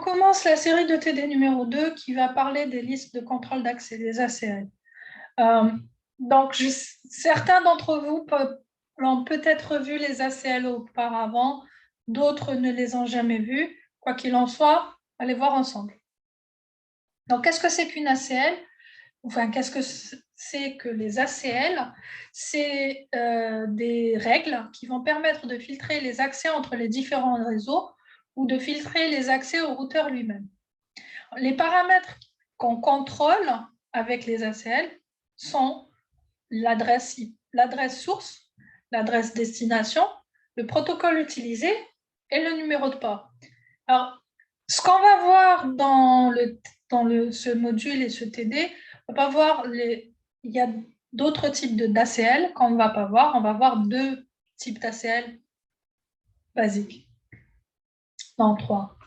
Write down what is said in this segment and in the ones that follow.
On commence la série de TD numéro 2 qui va parler des listes de contrôle d'accès, des ACL. Donc, certains d'entre vous ont peut-être vu les ACL auparavant, d'autres ne les ont jamais vus. Quoi qu'il en soit, allez voir ensemble. Donc, qu'est-ce que c'est qu'une ACL? Enfin, qu'est-ce que c'est que les ACL? C'est des règles qui vont permettre de filtrer les accès entre les différents réseaux ou de filtrer les accès au routeur lui-même. Les paramètres qu'on contrôle avec les ACL sont l'adresse source, l'adresse destination, le protocole utilisé et le numéro de port. Alors, ce qu'on va voir dans ce module et ce TD, on va pas voir il y a d'autres types d'ACL qu'on ne va pas voir. On va voir deux types d'ACL basiques. Non, trois.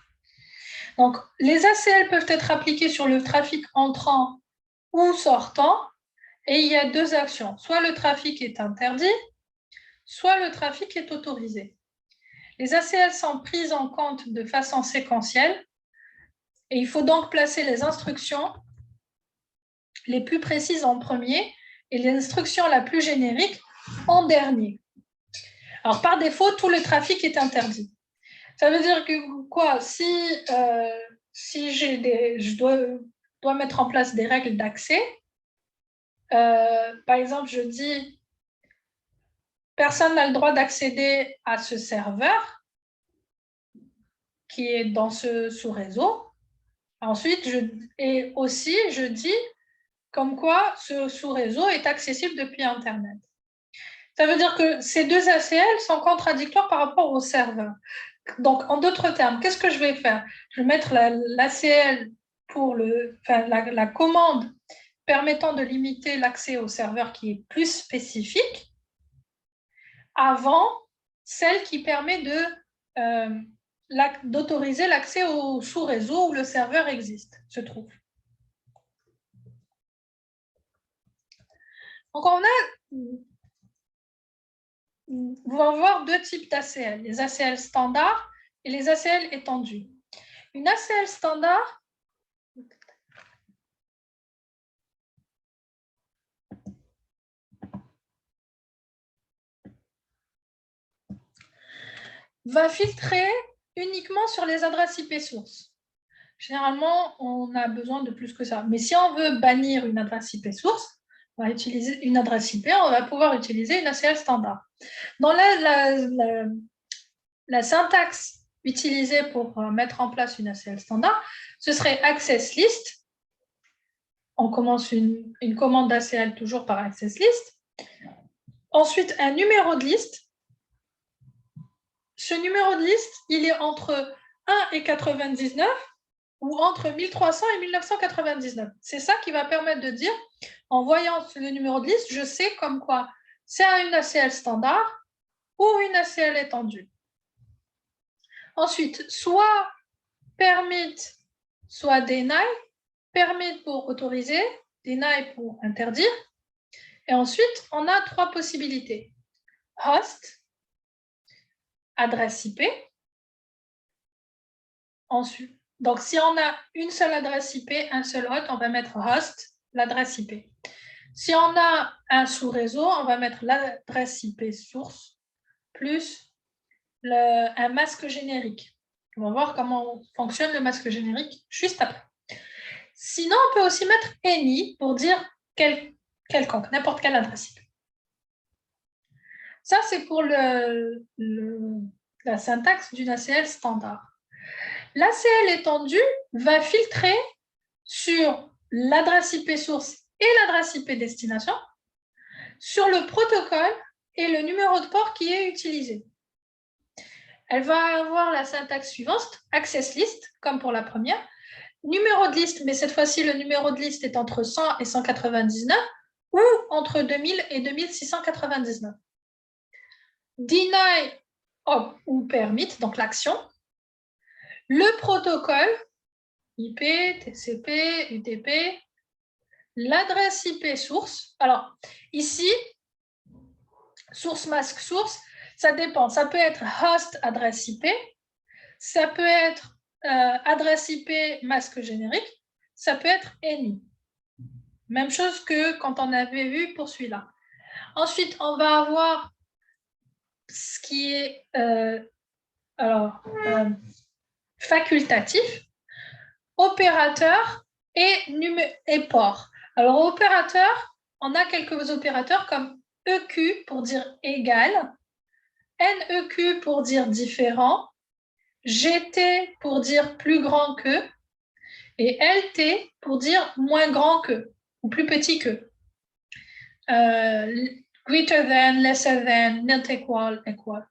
Donc, les ACL peuvent être appliqués sur le trafic entrant ou sortant, et il y a deux actions. Soit le trafic est interdit, soit le trafic est autorisé. Les ACL sont prises en compte de façon séquentielle, et il faut donc placer les instructions les plus précises en premier et l'instruction la plus générique en dernier. Alors, par défaut, tout le trafic est interdit. Ça veut dire que quoi? Si je dois mettre en place des règles d'accès, par exemple, je dis personne n'a le droit d'accéder à ce serveur qui est dans ce sous-réseau. Ensuite, je dis comme quoi ce sous-réseau est accessible depuis Internet. Ça veut dire que ces deux ACL sont contradictoires par rapport au serveur. Donc, en d'autres termes, qu'est-ce que je vais faire? Je vais mettre l'ACL pour la commande permettant de limiter l'accès au serveur qui est plus spécifique avant celle qui permet d'autoriser l'accès au sous-réseau où le serveur se trouve. Donc, on va voir deux types d'ACL, les ACL standards et les ACL étendus. Une ACL standard va filtrer uniquement sur les adresses IP sources. Généralement, on a besoin de plus que ça. Mais si on veut bannir une adresse IP source, on va utiliser une adresse IP, on va pouvoir utiliser une ACL standard. Dans la syntaxe utilisée pour mettre en place une ACL standard, ce serait access list. On commence une commande d'ACL toujours par access list. Ensuite, un numéro de liste. Ce numéro de liste, il est entre 1 et 99 ou entre 1300 et 1999. C'est ça qui va permettre de dire, en voyant le numéro de liste, je sais comme quoi c'est une ACL standard ou une ACL étendue. Ensuite, soit permit, soit deny. Permit pour autoriser, deny pour interdire. Et ensuite, on a trois possibilités. Host, adresse IP. Ensuite, donc, si on a une seule adresse IP, un seul hôte, on va mettre host, l'adresse IP. Si on a un sous-réseau, on va mettre l'adresse IP source plus un masque générique. On va voir comment fonctionne le masque générique juste après. Sinon, on peut aussi mettre any pour dire quelconque, n'importe quelle adresse IP. Ça, c'est pour la syntaxe d'une ACL standard. L'ACL étendue va filtrer sur l'adresse IP source et l'adresse IP destination, sur le protocole et le numéro de port qui est utilisé. Elle va avoir la syntaxe suivante, access list, comme pour la première, numéro de liste, mais cette fois-ci, le numéro de liste est entre 100 et 199 ou entre 2000 et 2699. Deny ou permit, donc l'action. Le protocole, IP, TCP, UDP, l'adresse IP source. Alors, ici, source, masque, source, ça dépend. Ça peut être host, adresse IP. Ça peut être adresse IP masque générique, ça peut être any. Même chose que quand on avait vu pour celui-là. Ensuite, on va avoir ce qui est facultatif, opérateur et port. Alors, opérateur, on a quelques opérateurs comme EQ pour dire égal, NEQ pour dire différent, GT pour dire plus grand que, et LT pour dire moins grand que, ou plus petit que. Greater than, lesser than, not equal, equal.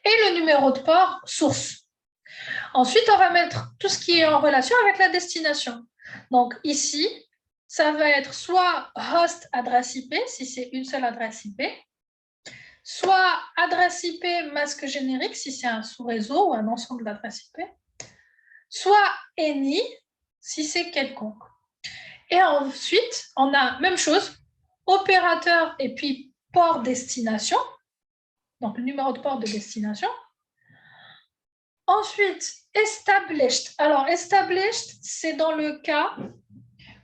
Et le numéro de port, source. Ensuite, on va mettre tout ce qui est en relation avec la destination. Donc ici, ça va être soit host adresse IP, si c'est une seule adresse IP, soit adresse IP masque générique, si c'est un sous-réseau ou un ensemble d'adresses IP, soit any, si c'est quelconque. Et ensuite, on a même chose, opérateur et puis port destination, donc le numéro de port de destination. Ensuite, established. Alors, established, c'est dans le cas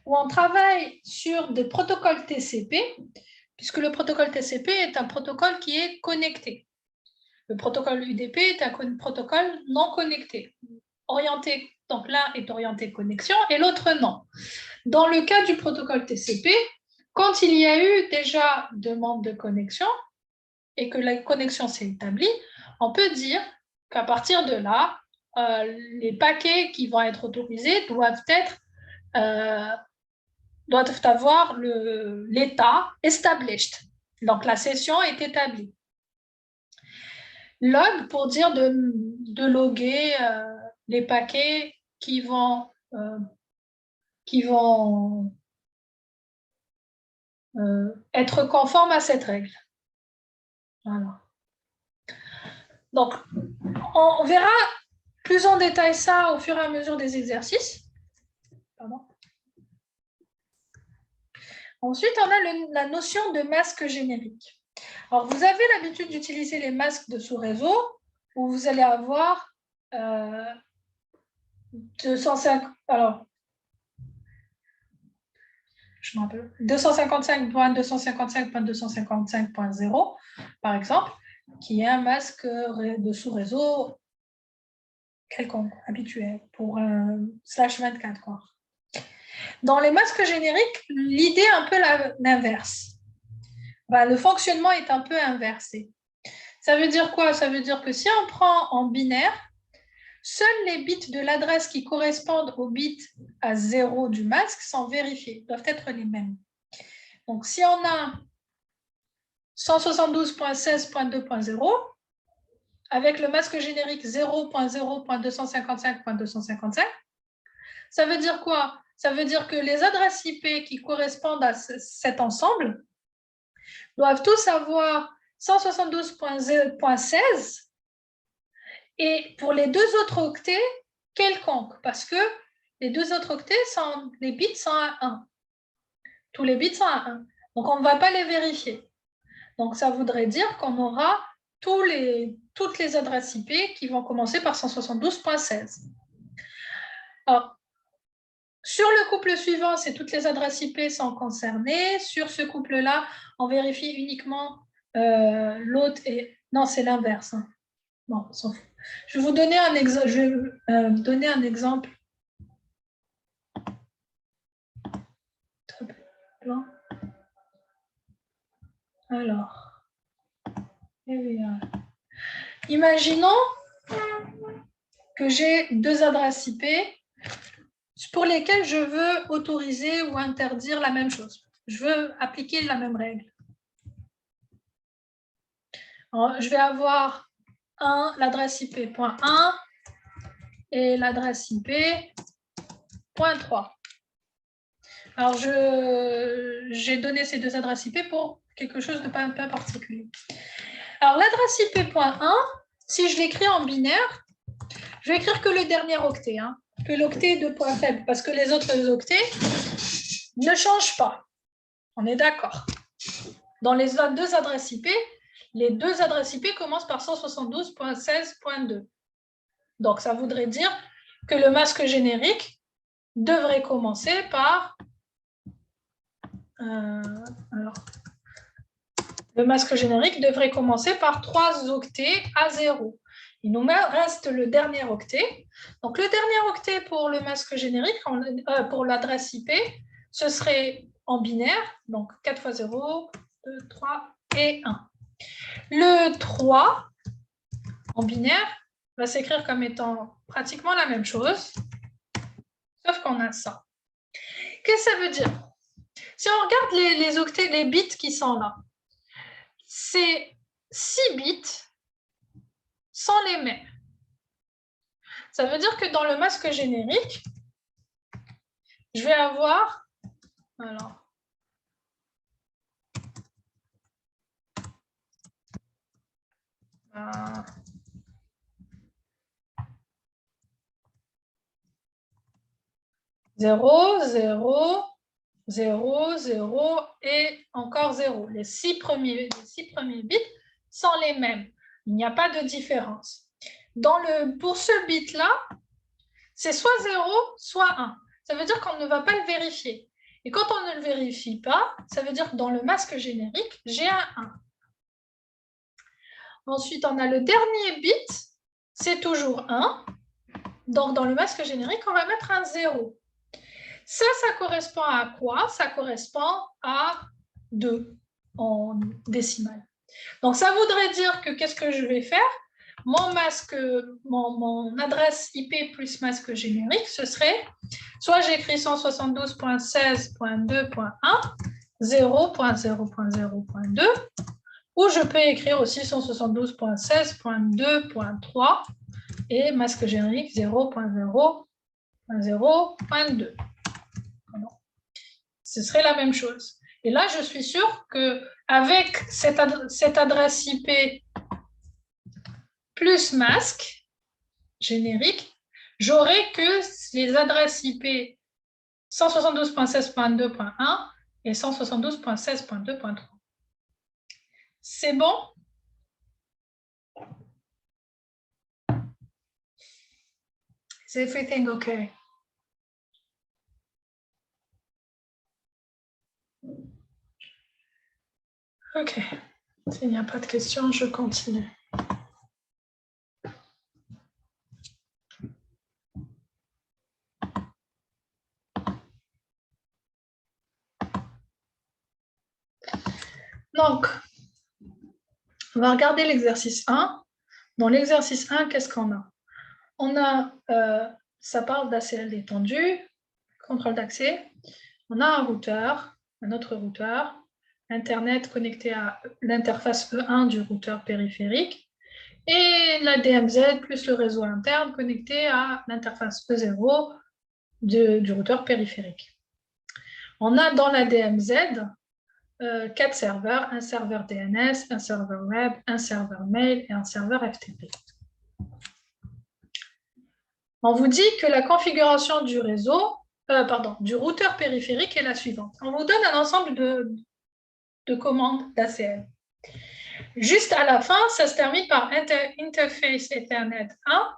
où on travaille sur des protocoles TCP, puisque le protocole TCP est un protocole qui est connecté. Le protocole UDP est un protocole non connecté, orienté, donc l'un est orienté connexion et l'autre non. Dans le cas du protocole TCP, quand il y a eu déjà demande de connexion et que la connexion s'est établie, on peut dire qu'à partir de là, les paquets qui vont être autorisés doivent avoir l'état established. Donc, la session est établie. Log pour dire de loguer les paquets qui vont être conformes à cette règle. Voilà. Donc, on verra plus en détail ça au fur et à mesure des exercices. Pardon. Ensuite, on a la notion de masque générique. Alors, vous avez l'habitude d'utiliser les masques de sous-réseau où vous allez avoir 255.255.255.0 par exemple, qui est un masque de sous-réseau quelconque, habituel, pour un /24, quoi. Dans les masques génériques, l'idée est un peu l'inverse. Le fonctionnement est un peu inversé. Ça veut dire quoi? Ça veut dire que si on prend en binaire, seuls les bits de l'adresse qui correspondent aux bits à 0 du masque sont vérifiés, doivent être les mêmes. Donc, si on a 172.16.2.0, avec le masque générique 0.0.255.255, ça veut dire quoi? Ça veut dire que les adresses IP qui correspondent à cet ensemble doivent tous avoir 172.16 et pour les deux autres octets, quelconque, parce que les deux autres octets, les bits sont à 1. Tous les bits sont à 1. Donc, on ne va pas les vérifier. Donc, ça voudrait dire qu'on aura toutes les adresses IP qui vont commencer par 172.16. Alors, sur le couple suivant, c'est toutes les adresses IP sont concernées. Sur ce couple-là, on vérifie uniquement l'autre et... Non, c'est l'inverse. Hein. Bon, on s'en fout. Je vais vous donner un exemple. Je vais donner un exemple. Alors, imaginons que j'ai deux adresses IP pour lesquelles je veux autoriser ou interdire la même chose. Je veux appliquer la même règle. Alors, je vais avoir l'adresse IP.1 et l'adresse IP.3. Alors, j'ai donné ces deux adresses IP pour quelque chose de pas un peu particulier. Alors, l'adresse IP.1, si je l'écris en binaire, je vais écrire que le dernier octet, hein, que l'octet de point faible, parce que les autres octets ne changent pas. On est d'accord. Dans les deux adresses IP, les deux adresses IP commencent par 172.16.2. Donc, ça voudrait dire que le masque générique devrait commencer par... le masque générique devrait commencer par 3 octets à 0. Il nous reste le dernier octet. Donc, le dernier octet pour le masque générique, pour l'adresse IP, ce serait en binaire, donc 4 fois 0, 2, 3 et 1. Le 3 en binaire va s'écrire comme étant pratiquement la même chose, sauf qu'on a ça. Qu'est-ce que ça veut dire? Si on regarde les octets, les bits qui sont là, c'est 6 bits sans les mêmes. Ça veut dire que dans le masque générique, je vais avoir... Alors, zéro, 0, 0, 0 et encore 0. Les 6 premiers bits sont les mêmes. Il n'y a pas de différence. Pour ce bit-là, c'est soit 0, soit 1. Ça veut dire qu'on ne va pas le vérifier. Et quand on ne le vérifie pas, ça veut dire que dans le masque générique, j'ai un 1. Ensuite, on a le dernier bit, c'est toujours 1. Donc, dans le masque générique, on va mettre un 0. Ça correspond à quoi? Ça correspond à 2 en décimale. Donc, ça voudrait dire que qu'est-ce que je vais faire? Mon adresse IP plus masque générique, ce serait soit j'écris 172.16.2.1, 0.0.0.2, ou je peux écrire aussi 172.16.2.3 et masque générique 0.0.0.2. Ce serait la même chose. Et là, je suis sûre qu'avec cette adresse IP plus masque générique, j'aurai que les adresses IP 172.16.2.1 et 172.16.2.3. C'est bon? Is everything okay? Ok. S'il n'y a pas de questions, je continue. Donc, on va regarder l'exercice 1. Dans l'exercice 1, qu'est-ce qu'on a? On a, ça parle d'ACL détendu, contrôle d'accès. On a un autre routeur, Internet connecté à l'interface E1 du routeur périphérique et la DMZ plus le réseau interne connecté à l'interface E0 du routeur périphérique. On a dans la DMZ 4 serveurs, un serveur DNS, un serveur web, un serveur mail et un serveur FTP. On vous dit que la configuration du du routeur périphérique est la suivante. On vous donne un ensemble de commandes d'ACL. Juste à la fin, ça se termine par Interface Ethernet 1,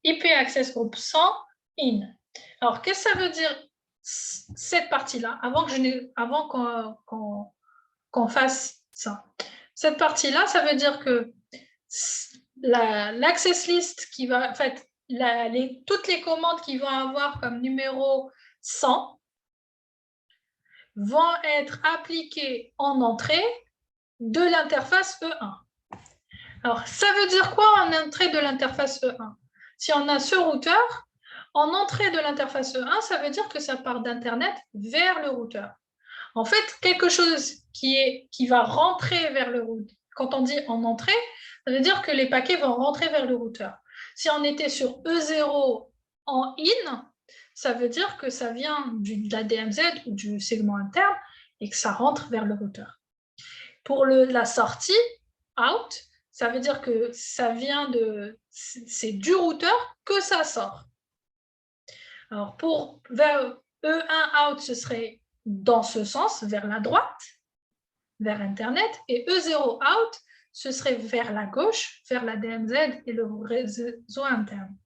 IP Access Group 100, IN. Alors, qu'est-ce que ça veut dire cette partie-là, avant qu'on fasse ça? Cette partie-là, ça veut dire que l'access list qui va, en fait, toutes les commandes qui vont avoir comme numéro 100 vont être appliquées en entrée de l'interface E1. Alors, ça veut dire quoi en entrée de l'interface E1? Si on a ce routeur, en entrée de l'interface E1, ça veut dire que ça part d'Internet vers le routeur. En fait, quelque chose qui va rentrer vers le routeur, quand on dit en entrée, ça veut dire que les paquets vont rentrer vers le routeur. Si on était sur E0 en in, ça veut dire que ça vient de la DMZ ou du segment interne et que ça rentre vers le routeur. Pour la sortie, out, ça veut dire que c'est du routeur que ça sort. Alors, vers E1 out, ce serait dans ce sens, vers la droite, vers Internet, et E0 out, ce serait vers la gauche, vers la DMZ et le réseau interne.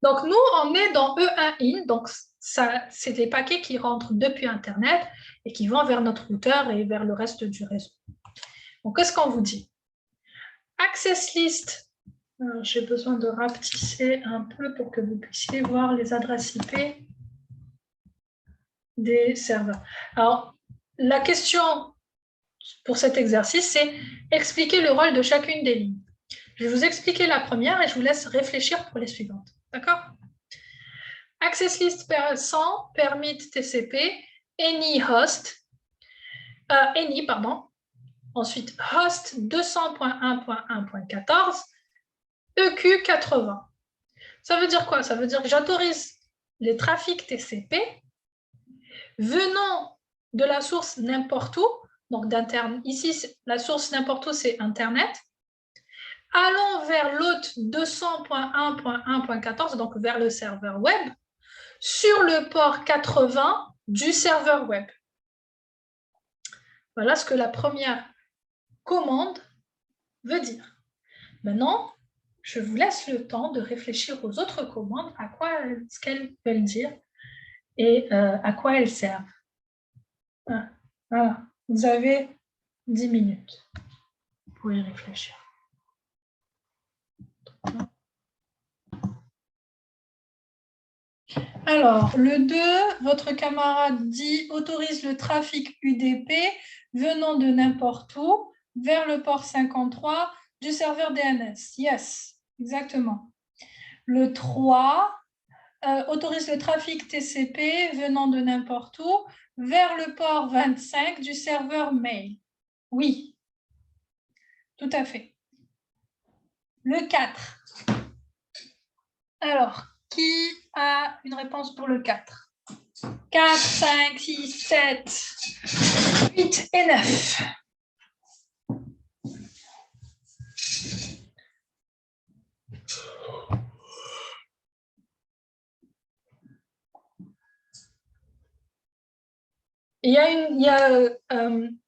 Donc, nous, on est dans E1IN, donc c'est des paquets qui rentrent depuis Internet et qui vont vers notre routeur et vers le reste du réseau. Donc, qu'est-ce qu'on vous dit? Access list, j'ai besoin de rapetisser un peu pour que vous puissiez voir les adresses IP des serveurs. Alors, la question pour cet exercice, c'est expliquer le rôle de chacune des lignes. Je vais vous expliquer la première et je vous laisse réfléchir pour les suivantes. D'accord? Access list 100 permit TCP, any host, ensuite host 200.1.1.14, EQ80. Ça veut dire quoi? Ça veut dire que j'autorise les trafics TCP venant de la source n'importe où, donc d'interne. Ici, la source n'importe où, c'est Internet. Allons vers l'hôte 200.1.1.14, donc vers le serveur web, sur le port 80 du serveur web. Voilà ce que la première commande veut dire. Maintenant, je vous laisse le temps de réfléchir aux autres commandes, à quoi ce qu'elles veulent dire et à quoi elles servent. Voilà, vous avez 10 minutes pour y réfléchir. Alors, le 2, votre camarade dit « autorise le trafic UDP venant de n'importe où vers le port 53 du serveur DNS ». Yes, exactement. Le 3, autorise le trafic TCP venant de n'importe où vers le port 25 du serveur mail. Oui, tout à fait. Le 4. Alors, qui a une réponse pour le 4? 4, 5, 6, 7, 8 et 9.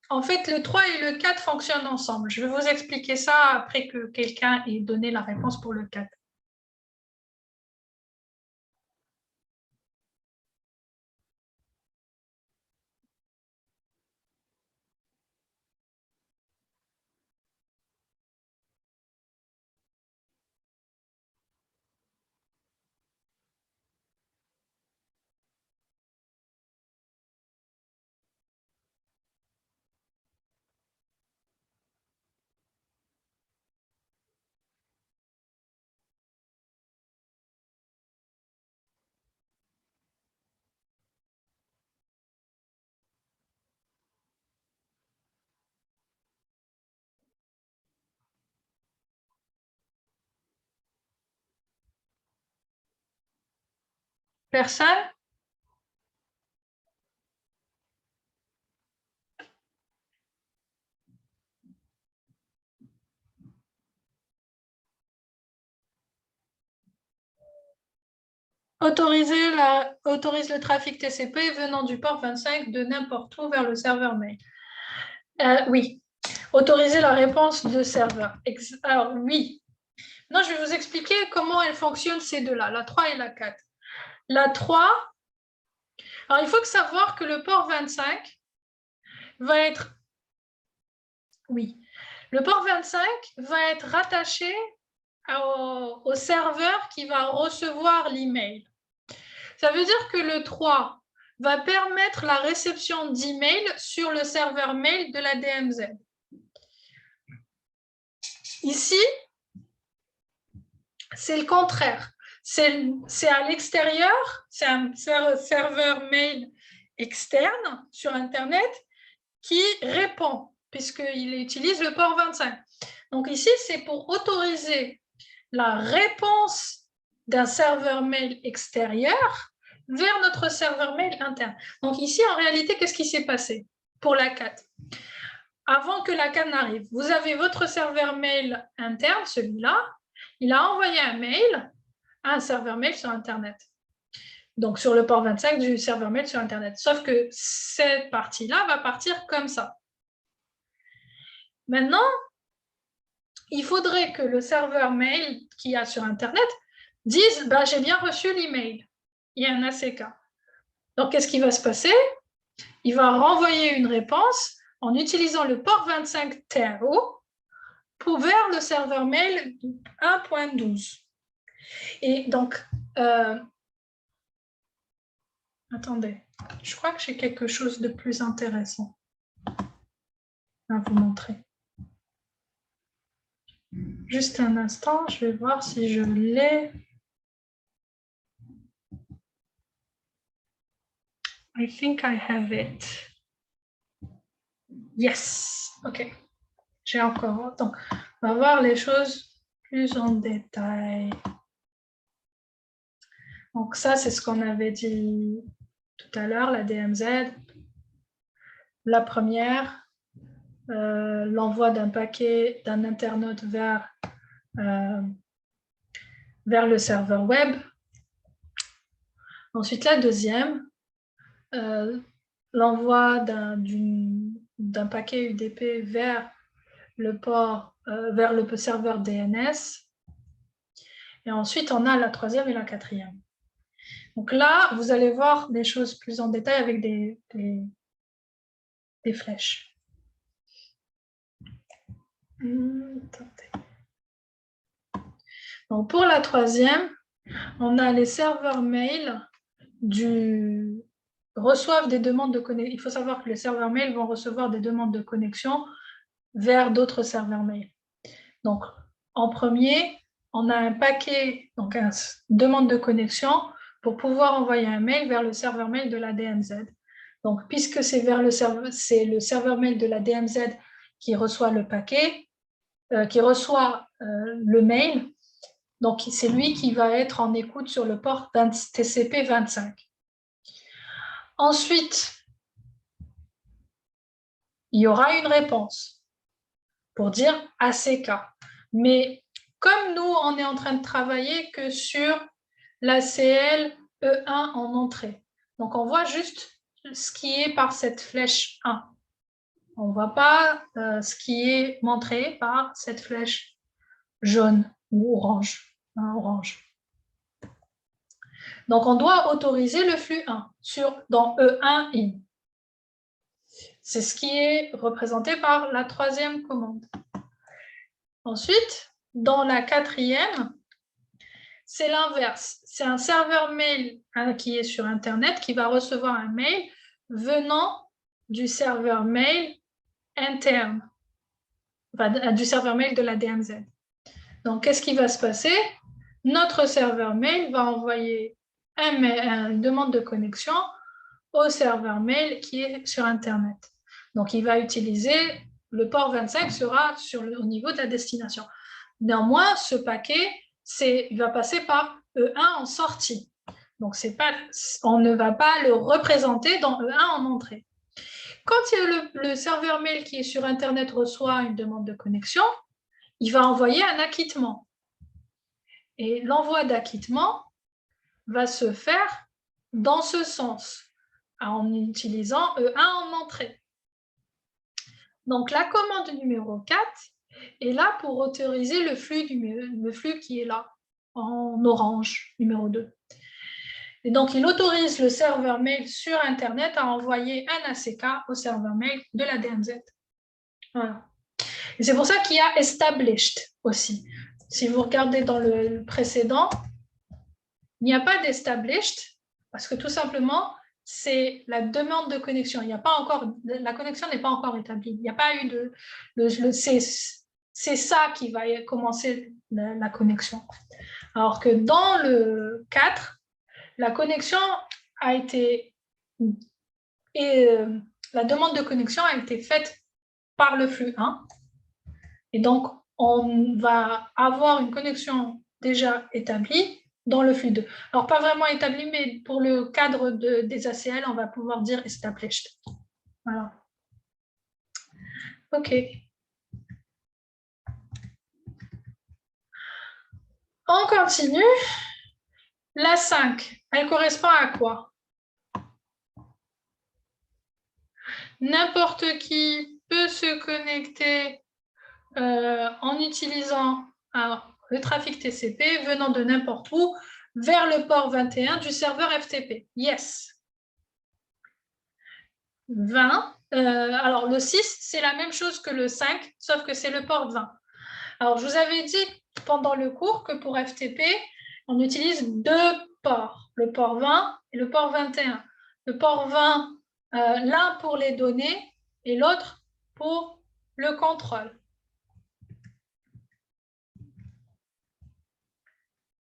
En fait, le 3 et le 4 fonctionnent ensemble. Je vais vous expliquer ça après que quelqu'un ait donné la réponse pour le 4. Personne? Autorise le trafic TCP venant du port 25 de n'importe où vers le serveur mail. Oui. Autoriser la réponse de serveur. Alors, oui. Non, je vais vous expliquer comment elles fonctionnent ces deux-là, la 3 et la 4. La 3, alors il faut savoir que le port 25 va être... Oui. Le port 25 va être rattaché au serveur qui va recevoir l'email. Ça veut dire que le 3 va permettre la réception d'emails sur le serveur mail de la DMZ. Ici, c'est le contraire. C'est à l'extérieur, c'est un serveur mail externe sur Internet qui répond, puisqu'il utilise le port 25. Donc ici, c'est pour autoriser la réponse d'un serveur mail extérieur vers notre serveur mail interne. Donc ici, en réalité, qu'est-ce qui s'est passé pour la 4? Avant que la 4 n'arrive, vous avez votre serveur mail interne, celui-là, il a envoyé un mail à un serveur mail sur Internet. Donc sur le port 25 du serveur mail sur Internet. Sauf que cette partie-là va partir comme ça. Maintenant, il faudrait que le serveur mail qu'il y a sur Internet disent bah, j'ai bien reçu l'email. Il y a un ACK. Donc, qu'est-ce qui va se passer? Il va renvoyer une réponse en utilisant le port 25 TRO vers le serveur mail 1.12. Et donc, attendez, je crois que j'ai quelque chose de plus intéressant à vous montrer. Juste un instant, je vais voir si je l'ai. I think I have it. Yes, ok. J'ai encore. Donc, on va voir les choses plus en détail. Donc, ça, c'est ce qu'on avait dit tout à l'heure, la DMZ. La première, l'envoi d'un paquet d'un internaute vers le serveur web. Ensuite, la deuxième, l'envoi d'un paquet UDP vers le serveur DNS. Et ensuite, on a la troisième et la quatrième. Donc là, vous allez voir des choses plus en détail avec des flèches. Donc pour la troisième, on a les serveurs mail reçoivent des demandes de connexion. Il faut savoir que les serveurs mail vont recevoir des demandes de connexion vers d'autres serveurs mail. Donc, en premier, on a un paquet, donc une demande de connexion pour pouvoir envoyer un mail vers le serveur mail de la DMZ. Donc, puisque c'est le serveur mail de la DMZ qui reçoit le paquet, qui reçoit le mail, donc c'est lui qui va être en écoute sur le port TCP 25. Ensuite, il y aura une réponse pour dire ACK. Mais comme nous, on est en train de travailler que sur l'ACL E1 en entrée. Donc, on voit juste ce qui est par cette flèche 1. On ne voit pas ce qui est montré par cette flèche jaune ou orange. Orange. Donc, on doit autoriser le flux 1 dans E1 in. C'est ce qui est représenté par la troisième commande. Ensuite, dans la quatrième, c'est l'inverse. C'est un serveur mail qui est sur Internet qui va recevoir un mail venant du serveur mail interne, du serveur mail de la DMZ. Donc, qu'est-ce qui va se passer? Notre serveur mail va envoyer une demande de connexion au serveur mail qui est sur Internet. Donc, il va utiliser le port 25 sera au niveau de la destination. Néanmoins, ce paquet, il va passer par E1 en sortie. Donc, on ne va pas le représenter dans E1 en entrée. Quand le serveur mail qui est sur Internet reçoit une demande de connexion, il va envoyer un acquittement. Et l'envoi d'acquittement va se faire dans ce sens, en utilisant E1 en entrée. Donc, la commande numéro 4 est là pour autoriser le flux qui est là, en orange, numéro 2. Et donc, il autorise le serveur mail sur Internet à envoyer un ACK au serveur mail de la DMZ. Voilà. Et c'est pour ça qu'il y a established aussi. Si vous regardez dans le précédent, il n'y a pas d'established parce que tout simplement, c'est la demande de connexion. La connexion n'est pas encore établie. Il n'y a pas eu c'est ça qui va commencer la connexion. Alors que dans le 4, la connexion a été la demande de connexion a été faite par le flux 1. Et donc, on va avoir une connexion déjà établie dans le flux 2. Alors, pas vraiment établie, mais pour le cadre des ACL, on va pouvoir dire established. Voilà. OK. On continue. La 5, elle correspond à quoi? N'importe qui peut se connecter en utilisant... Alors, le trafic TCP venant de n'importe où vers le port 21 du serveur FTP. Yes. 20. Alors, le 6, c'est la même chose que le 5, sauf que c'est le port 20. Alors, je vous avais dit pendant le cours que pour FTP, on utilise deux ports, le port 20 et le port 21. Le port 20, l'un pour les données et l'autre pour le contrôle.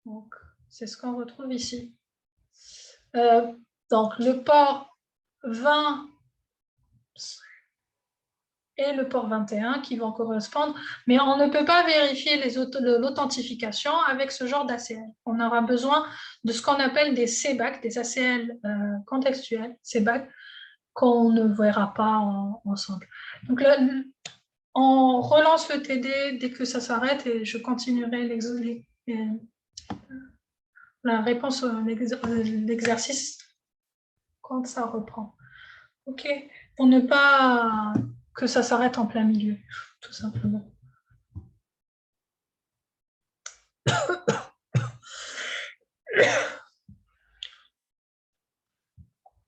Donc, c'est ce qu'on retrouve ici. Donc, le port 20 et le port 21 qui vont correspondre, mais on ne peut pas vérifier l'authentification avec ce genre d'ACL. On aura besoin de ce qu'on appelle des CBAC, des ACL contextuels, CBAC, qu'on ne verra pas ensemble. Donc là, on relance le TD dès que ça s'arrête et je continuerai la réponse à l'exercice quand ça reprend. OK, pour ne pas que ça s'arrête en plein milieu, tout simplement.